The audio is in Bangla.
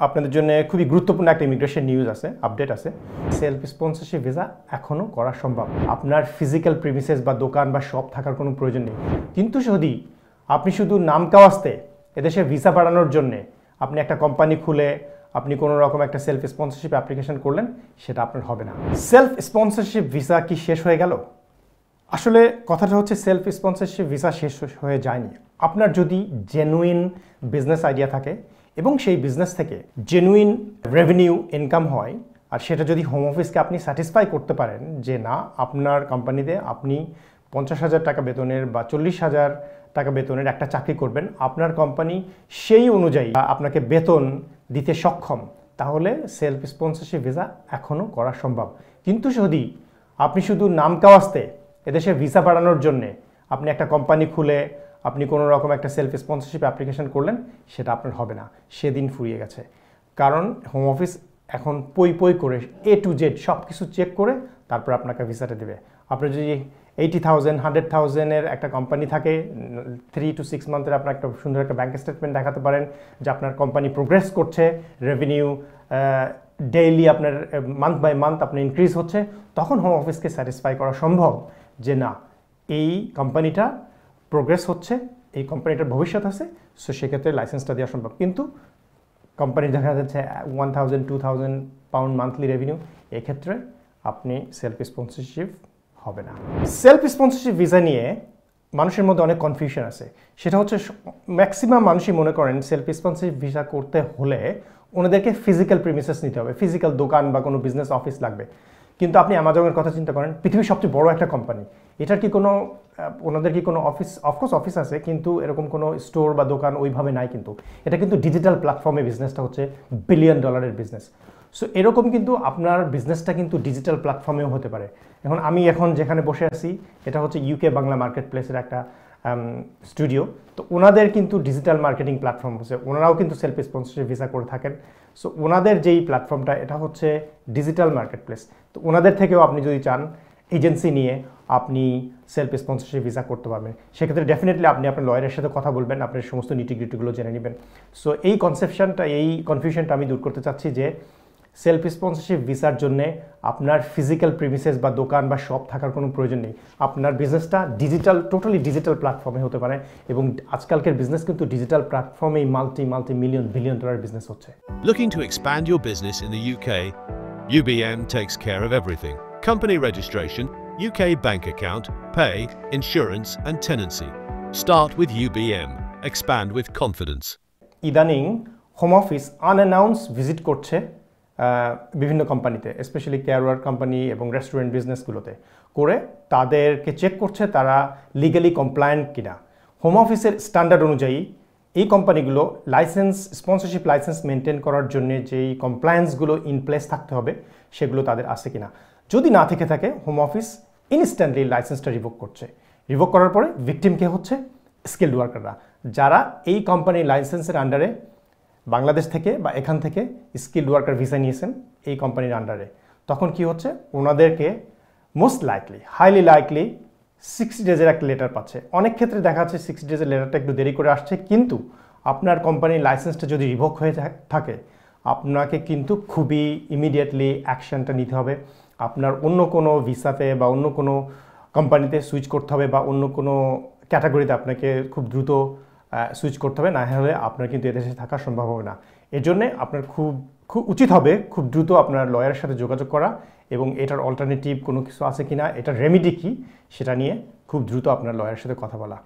আপনাদের জন্য খুবই গুরুত্বপূর্ণ একটা ইমিগ্রেশন নিউজ আছে, আপডেট আছে। সেলফ স্পন্সরশিপ ভিসা এখনও করা সম্ভব। আপনার ফিজিক্যাল প্রিমিসেস বা দোকান বা শপ থাকার কোনো প্রয়োজন নেই, কিন্তু যদি আপনি শুধু নাম কাওয়াস্তে এদেশে ভিসা বাড়ানোর জন্য আপনি একটা কোম্পানি খুলে আপনি কোনো রকম একটা সেলফ স্পন্সরশিপ অ্যাপ্লিকেশন করলেন, সেটা আপনার হবে না। সেলফ স্পন্সরশিপ ভিসা কি শেষ হয়ে গেল? আসলে কথাটা হচ্ছে সেলফ স্পন্সরশিপ ভিসা শেষ হয়ে যায়নি। আপনার যদি জেনুইন বিজনেস আইডিয়া থাকে এবং সেই বিজনেস থেকে জেনুইন রেভিনিউ ইনকাম হয়, আর সেটা যদি হোম অফিসকে আপনি স্যাটিসফাই করতে পারেন যে না, আপনার কোম্পানিতে আপনি 50,000 টাকা বেতনের বা 40,000 টাকা বেতনের একটা চাকরি করবেন, আপনার কোম্পানি সেই অনুযায়ী আপনাকে বেতন দিতে সক্ষম, তাহলে সেলফ স্পন্সরশিপ ভিসা এখনও করা সম্ভব। কিন্তু যদি আপনি শুধু নাম কাওয়াস্তে এদেশে ভিসা বাড়ানোর জন্যে আপনি একটা কোম্পানি খুলে আপনি কোনো রকম একটা সেলফ স্পন্সরশিপ অ্যাপ্লিকেশন করলেন, সেটা আপনার হবে না। সেদিন ফুরিয়ে গেছে। কারণ হোম অফিস এখন পই পই করে A to Z সব কিছু চেক করে তারপর আপনাকে ভিসাটা দেবে। আপনার যদি 80,000 100,000-এর একটা কোম্পানি থাকে, 3 to 6 মান্থের আপনার একটা সুন্দর একটা ব্যাঙ্ক স্টেটমেন্ট দেখাতে পারেন যে আপনার কোম্পানি প্রোগ্রেস করছে, রেভিনিউ ডেইলি আপনার মান্থ বাই মান্থ আপনার ইনক্রিজ হচ্ছে, তখন হোম অফিসকে স্যাটিসফাই করা সম্ভব যে না, এই কোম্পানিটা প্রোগ্রেস হচ্ছে, এই কোম্পানিটার ভবিষ্যৎ আছে, সো সেক্ষেত্রে লাইসেন্সটা দেওয়া সম্ভব। কিন্তু কোম্পানি দেখা যাচ্ছে 1,000-2,000 পাউন্ড মান্থলি রেভিনিউ, এক্ষেত্রে আপনি সেলফ স্পন্সরশিপ হবে না। সেলফ স্পন্সরশিপ ভিসা নিয়ে মানুষের মধ্যে অনেক কনফিউশন আছে। সেটা হচ্ছে ম্যাক্সিমাম মানুষই মনে করেন সেলফ স্পন্সরশিপ ভিসা করতে হলে ওনাদেরকে ফিজিক্যাল প্রিমিসেস নিতে হবে, ফিজিক্যাল দোকান বা কোনো বিজনেস অফিস লাগবে। কিন্তু আপনি অ্যামাজনের কথা চিন্তা করেন, পৃথিবীর সবচেয়ে বড় একটা কোম্পানি, এটার কি কোনো ওনাদের কি কোনো অফিস? অফকোর্স অফিস আছে, কিন্তু এরকম কোনো স্টোর বা দোকান ওইভাবে নাই। কিন্তু এটা কিন্তু ডিজিটাল প্ল্যাটফর্মে বিজনেসটা হচ্ছে $1 বিলিয়ন বিজনেস। সো এরকম কিন্তু আপনার বিজনেসটা কিন্তু ডিজিটাল প্ল্যাটফর্মেও হতে পারে। আমি যেখানে বসে আছি, এটা হচ্ছে UK বাংলা মার্কেট প্লেসের একটা স্টুডিও। তো ওনাদের কিন্তু ডিজিটাল মার্কেটিং প্ল্যাটফর্ম হচ্ছে, ওনারাও কিন্তু সেলফ স্পন্সরশিপ ভিসা করে থাকেন। সো ওনাদের যেই প্ল্যাটফর্মটা, এটা হচ্ছে ডিজিটাল মার্কেট প্লেস। তো ওনাদের থেকেও আপনি যদি চান এজেন্সি নিয়ে আপনি সেলফ স্পন্সরশিপ ভিসা করতে পারবেন। সেক্ষেত্রে ডেফিনেটলি আপনি আপনার লয়ারের সাথে কথা বলবেন, আপনার সমস্ত নিটিগ্রিটিগুলো জেনে নেবেন। সো এই কনফিউশনটা আমি দূর করতে চাচ্ছি যে সেলফ স্পন্সরশিপ ভিসার জন্যে আপনার ফিজিক্যাল প্রিমিসেস বা দোকান বা শপ থাকার কোনো প্রয়োজন নেই। আপনার বিজনেসটা টোটালি ডিজিটাল প্ল্যাটফর্মে হতে পারে, এবং আজকালকার বিজনেস কিন্তু ডিজিটাল প্ল্যাটফর্মেই মাল্টি বিলিয়ন ডলার বিজনেস হচ্ছে। Looking to expand your business in the UK? UBM takes care of everything. Company registration, UK bank account, pay, insurance and tenancy. Start with UBM. Expand with confidence. ইদানিং হোম অফিস আনঅ্যানাউন্স ভিজিট করছে বিভিন্ন কোম্পানিতে, স্পেশালি কেয়ারওয়ার কোম্পানি এবং রেস্টুরেন্ট বিজনেসগুলোতে করে তাদেরকে চেক করছে তারা লিগালি কমপ্লায়েন্ট কিনা। হোম অফিসের স্ট্যান্ডার্ড অনুযায়ী এই কোম্পানিগুলো স্পন্সরশিপ লাইসেন্স মেনটেন করার জন্য যেই কমপ্লায়েন্সগুলো ইন প্লেস থাকতে হবে, সেগুলো তাদের আছে কিনা। যদি না থেকে থাকে, হোম অফিস ইনস্ট্যান্টলি লাইসেন্সটা রিভোক করছে। রিভোক করার পরে ভিকটিম কে হচ্ছে? স্কিলড ওয়ার্কাররা, যারা এই কোম্পানির লাইসেন্সের আন্ডারে বাংলাদেশ থেকে বা এখান থেকে স্কিলড ওয়ার্কার ভিসা নিয়েছেন এই কোম্পানির আন্ডারে। তখন কি হচ্ছে? ওনাদেরকে হাইলি লাইকলি 60 ডেজের একটা লেটার পাচ্ছে। অনেক ক্ষেত্রে দেখা যাচ্ছে 60 ডেজের লেটারটা একটু দেরি করে আসছে, কিন্তু আপনার কোম্পানির লাইসেন্সটা যদি রিভোক হয়ে থাকে, আপনাকে কিন্তু খুবই ইমিডিয়েটলি অ্যাকশনটা নিতে হবে। আপনার অন্য কোনো ভিসাতে বা অন্য কোনো কোম্পানিতে সুইচ করতে হবে, বা অন্য কোনো ক্যাটাগরিতে আপনাকে খুব দ্রুত সুইচ করতে হবে, না হলে আপনার কিন্তু এদেশে থাকা সম্ভব হবে না। এর জন্যে আপনার খুব উচিত হবে খুব দ্রুত আপনার লয়ারের সাথে যোগাযোগ করা, এবং এটার অল্টারনেটিভ কোনো কিছু আছে কিনা, এটার রেমিডি কী, সেটা নিয়ে খুব দ্রুত আপনার লয়ারের সাথে কথা বলা।